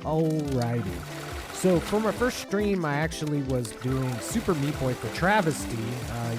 Alrighty. So for my first stream, I actually was doing Super Meat Boy for Travesty,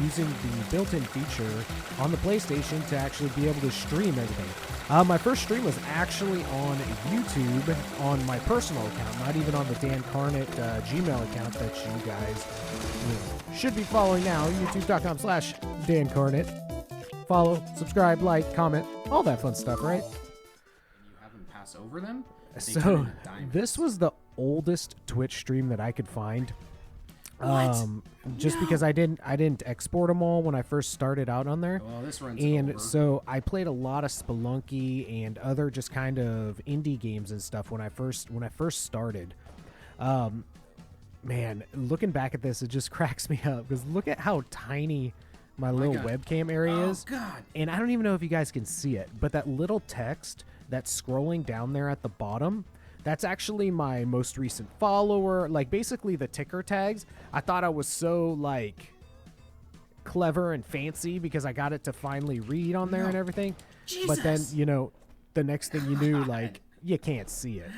using the built-in feature on the PlayStation to actually be able to stream everything. My first stream was actually on YouTube on my personal account, not even on the Dan Carnett Gmail account that you guys should be following now, youtube.com/Dan Carnett. Follow, subscribe, like, comment, all that fun stuff, right? And you have them pass over them? So this was the oldest Twitch stream that I could find. Just because I didn't export them all when I first started out on there. Well, this runs and over. So I played a lot of Spelunky and other just kind of indie games and stuff when I first started. Man, looking back at this, it just cracks me up because look at how tiny my little webcam area is. God. And I don't even know if you guys can see it, but that little text that's scrolling down there at the bottom, that's actually my most recent follower. Like basically the ticker tags. I thought I was so like clever and fancy because I got it to finally read on there and everything. Jesus. But then, you know, the next thing you knew, like, you can't see it.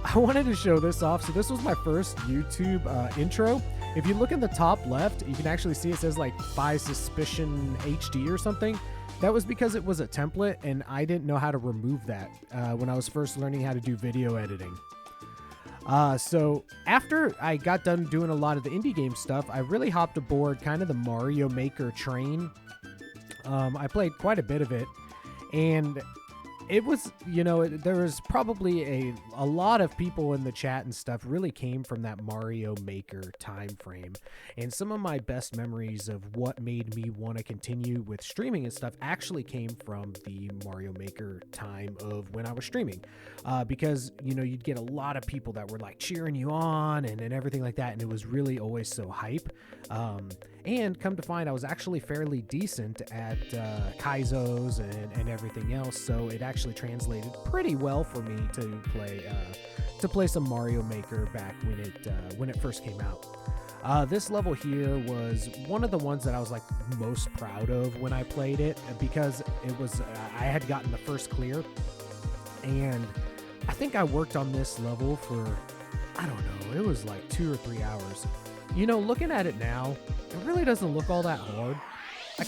I wanted to show this off. So this was my first YouTube intro. If you look in the top left, you can actually see it says like by Suspicion HD or something. That was because it was a template and I didn't know how to remove that when I was first learning how to do video editing. So after I got done doing a lot of the indie game stuff, I really hopped aboard kind of the Mario Maker train. I played quite a bit of it, and it was, you know, there was probably a lot of people in the chat and stuff really came from that Mario Maker time frame. And some of my best memories of what made me want to continue with streaming and stuff actually came from the Mario Maker time of when I was streaming. Because, you know, you'd get a lot of people that were like cheering you on and everything like that. And it was really always so hype. And come to find, I was actually fairly decent at Kaizo's and everything else, so it actually translated pretty well for me to play some Mario Maker back when it first came out. This level here was one of the ones that I was like most proud of when I played it because it was I had gotten the first clear, and I think I worked on this level for, I don't know, it was like 2 or 3 hours. You know, looking at it now, it really doesn't look all that hard. I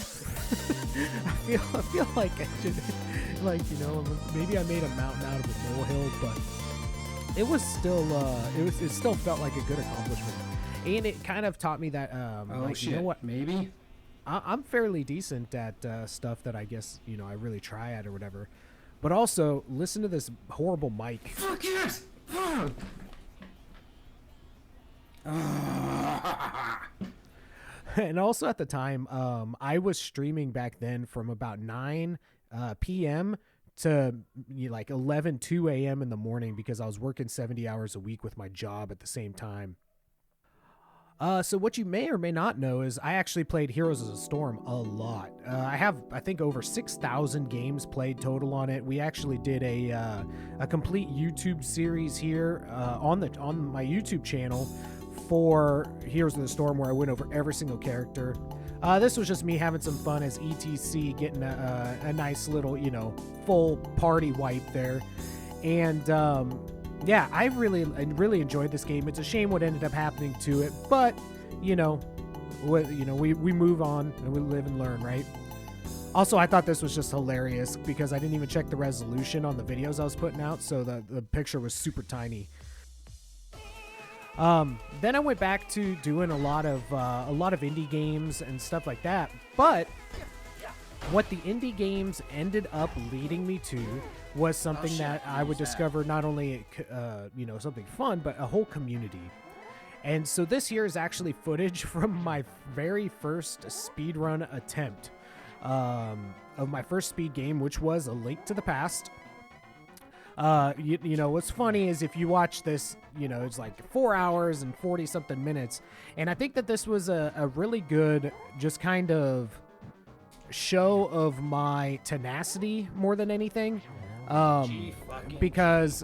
feel like I should, like, you know, maybe I made a mountain out of a molehill, but it was still, it still felt like a good accomplishment. And it kind of taught me that, like, shit. You know what? Maybe? I'm fairly decent at stuff that I guess, you know, I really try at or whatever. But also, listen to this horrible mic. Fuck yes! And also at the time, I was streaming back then from about 9 p.m. to like 2 a.m. in the morning because I was working 70 hours a week with my job at the same time. So what you may or may not know is I actually played Heroes of the Storm a lot. I have, I think, over 6,000 games played total on it. We actually did a complete YouTube series here on my YouTube channel for Heroes of the Storm, where I went over every single character. This was just me having some fun as ETC, getting a nice little, you know, full party wipe there. And yeah, I really enjoyed this game. It's a shame what ended up happening to it, but you know, we move on and we live and learn, right? Also, I thought this was just hilarious because I didn't even check the resolution on the videos I was putting out, so the picture was super tiny. Then I went back to doing a lot of indie games and stuff like that. But what the indie games ended up leading me to was something that I would discover not only, you know, something fun, but a whole community. And so this here is actually footage from my very first speedrun attempt of my first speed game, which was A Link to the Past. You know, what's funny is if you watch this, you know, it's like 4 hours and 40 something minutes. And I think that this was a really good, just kind of show of my tenacity more than anything. Because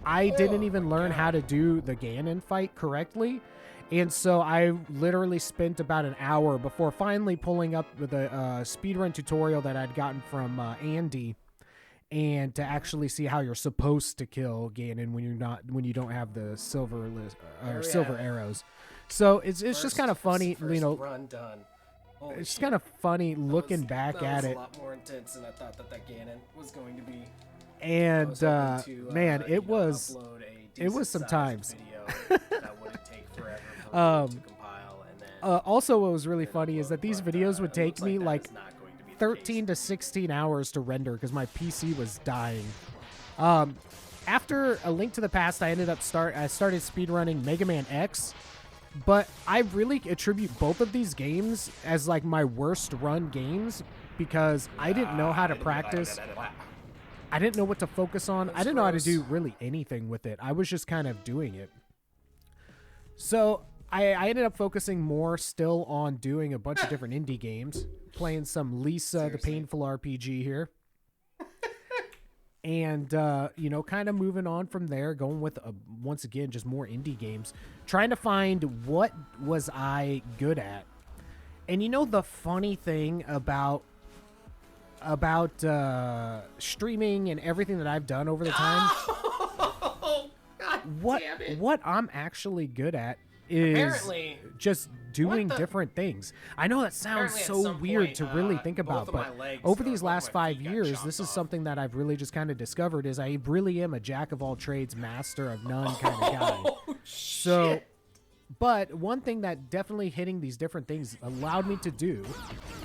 I didn't even learn how to do the Ganon fight correctly. And so I literally spent about an hour before finally pulling up the speedrun tutorial that I'd gotten from Andy. and to actually see how you're supposed to kill Ganon when you don't have the silver silver arrows. So it's just kind of funny, you know. Run done. Holy It's shit. kind of funny looking back at That was it. a lot more intense than I thought that Ganon was going to be. And man, you it know, was upload a it was some decent-sized times. Video that wouldn't take forever for to compile, and then Also, what was really funny is that these videos would take me like that is not going to be the 13 to 16 hours to render because my PC was dying. After A Link to the Past, I started speedrunning Mega Man X, but I really attribute both of these games as like my worst run games because I didn't know how to practice. I didn't know what to focus on. I didn't know how to do really anything with it. I was just kind of doing it. So I ended up focusing more still on doing a bunch of different indie games, playing some Lisa, the Painful RPG here. And, you know, kind of moving on from there, going with, once again, just more indie games, trying to find what was I good at. And, you know, the funny thing about streaming and everything that I've done over the time, what I'm actually good at is Apparently, just doing different things. I know that sounds Apparently at so some weird point, to really think both about, of but my legs over or these both last my 5 feet got years, chopped this is off. something that I've really just kind of discovered is I really am a jack of all trades, master of none kind of guy. Oh, So, shit. but one thing that definitely hitting these different things allowed me to do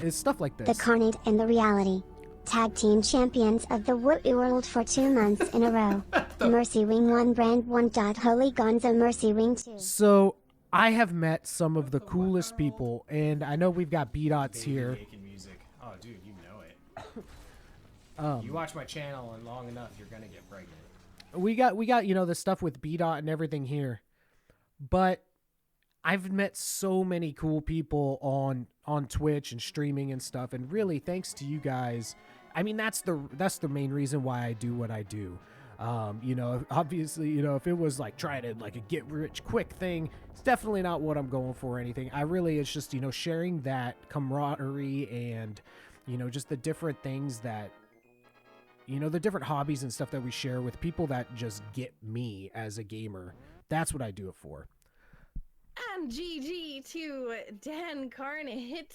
is stuff like The this. Carnage and the Reality. Tag team champions of the Wii World for 2 months in a row. Mercy Wing 1 Brand 1. Holy Gonzo Mercy Wing 2. So I have met some of the coolest people, and I know we've got B-Dots here. Making music. Oh, dude, you know it. You watch my channel and long enough, you're gonna get pregnant. We got you know the stuff with B-Dot and everything here, but I've met so many cool people on Twitch and streaming and stuff, and really thanks to you guys. I mean, that's the main reason why I do what I do. You know, obviously, you know, if it was like trying to like a get rich quick thing, it's definitely not what I'm going for or anything. It's just, you know, sharing that camaraderie and, you know, just the different things that, you know, the different hobbies and stuff that we share with people that just get me as a gamer. That's what I do it for. And GG to Dan Carnage.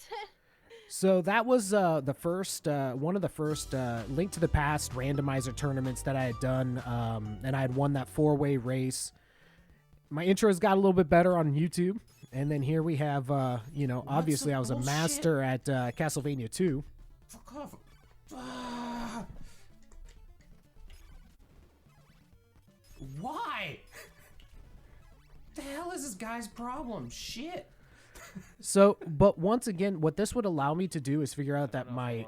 So that was the first one of the first Link to the Past randomizer tournaments that I had done, and I had won that 4-way race. My intros got a little bit better on YouTube, and then here we have, you know, obviously I was a master at Castlevania 2. Fuck off. Why? The hell is this guy's problem? Shit. So, but once again, what this would allow me to do is figure out that my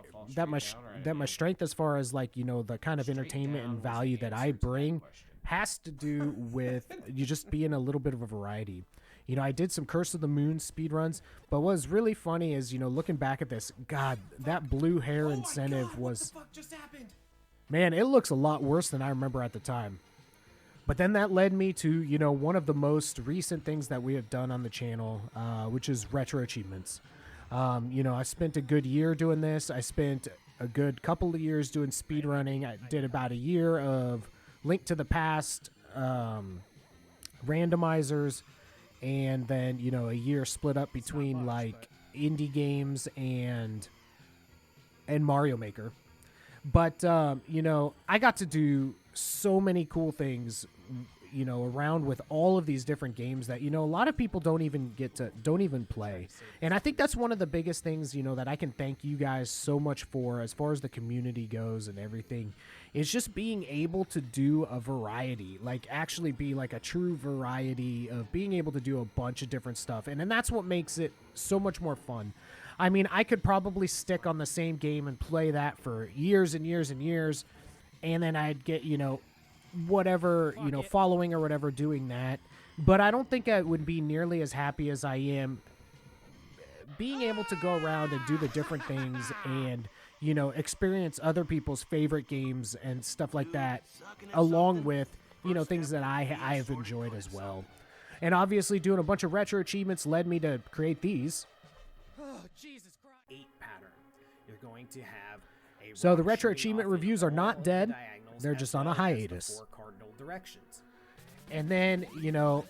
strength as far as like, you know, the kind of entertainment and value that I bring has to do with you just being a little bit of a variety. You know, I did some Curse of the Moon speedruns, but what was really funny is, you know, looking back at this, God, that blue hair incentive was, What the fuck just happened? man, it looks a lot worse than I remember at the time. But then that led me to, you know, one of the most recent things that we have done on the channel, which is retro achievements. You know, I spent a good year doing this. I spent a good couple of years doing speedrunning. I did about a year of Link to the Past randomizers, and then, you know, a year split up between like indie games and Mario Maker. But, you know, I got to do so many cool things, you know, around with all of these different games that, you know, a lot of people don't even play. And I think that's one of the biggest things, you know, that I can thank you guys so much for as far as the community goes and everything, is just being able to do a variety, like actually be like a true variety of being able to do a bunch of different stuff. And that's what makes it so much more fun. I mean, I could probably stick on the same game and play that for years and years and years, and then I'd get, you know, whatever, you know, following or whatever doing that. But I don't think I would be nearly as happy as I am being able to go around and do the different things and, you know, experience other people's favorite games and stuff like that, along with, you know, things that I have enjoyed as well. And obviously doing a bunch of retro achievements led me to create these. Oh, Jesus Christ. 8 pattern. You're going to have So the retro achievement reviews are not dead. They're just on a hiatus. 4 cardinal directions. And then, you know,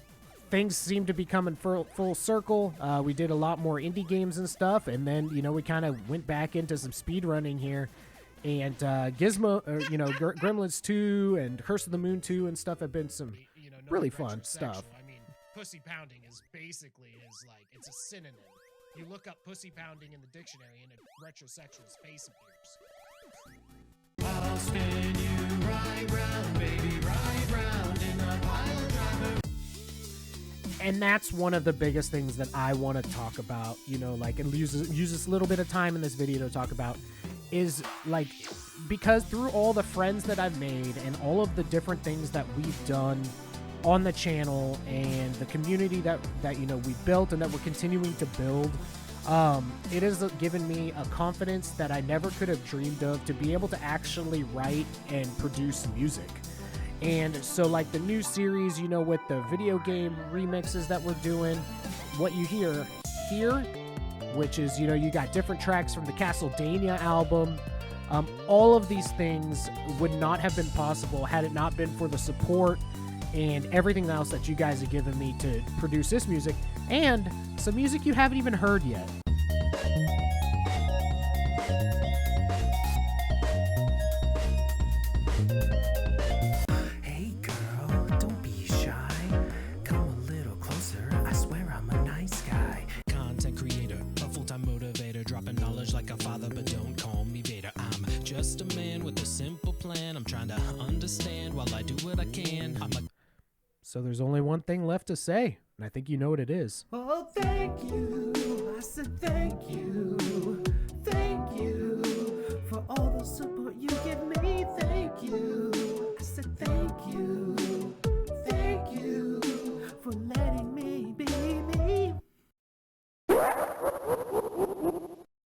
things seem to be coming full circle. We did a lot more indie games and stuff. And then, you know, we kind of went back into some speedrunning here. And Gremlins 2 and Curse of the Moon 2 and stuff have been some really fun stuff. I mean, pussy pounding is basically it's a synonym. You look up pussy pounding in the dictionary and a retrosexual space appears. I'll spin you right round, baby, right round in the pile driver. And that's one of the biggest things that I want to talk about, you know, like, and use this little bit of time in this video to talk about is, like, because through all the friends that I've made and all of the different things that we've done on the channel and the community that you know, we built and that we're continuing to build, it has given me a confidence that I never could have dreamed of to be able to actually write and produce music. And so, like, the new series, you know, with the video game remixes that we're doing, what you hear here, which is, you know, you got different tracks from the Castlevania album. All of these things would not have been possible had it not been for the support and everything else that you guys have given me to produce this music, and some music you haven't even heard yet. Hey girl, don't be shy. Come a little closer, I swear I'm a nice guy. Content creator, a full-time motivator, dropping knowledge like a father, but don't call me Vader. I'm just a man with a simple plan. I'm trying to understand while I do what I can. So there's only one thing left to say, and I think you know what it is. Oh, thank you. I said thank you. Thank you for all the support you give me. Thank you.